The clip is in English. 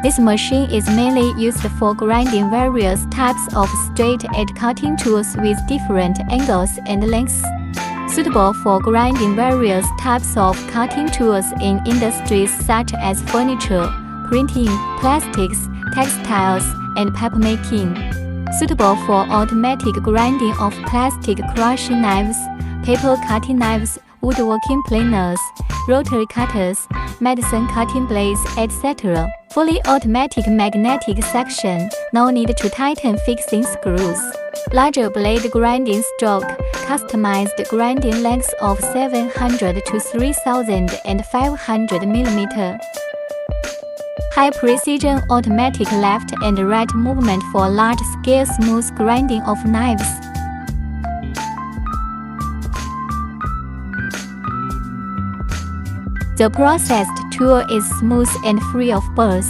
This machine is mainly used for grinding various types of straight-edge cutting tools with different angles and lengths. Suitable for grinding various types of cutting tools in industries such as furniture, printing, plastics, textiles, and papermaking. Suitable for automatic grinding of plastic crushing knives, paper cutting knives, woodworking planers, rotary cutters, medicine cutting blades, etc. Fully automatic magnetic section, no need to tighten fixing screws. Larger blade grinding stroke, customized grinding lengths of 700 to 3500 mm. High precision automatic left and right movement for large-scale smooth grinding of knives. The processed tool is smooth and free of burrs.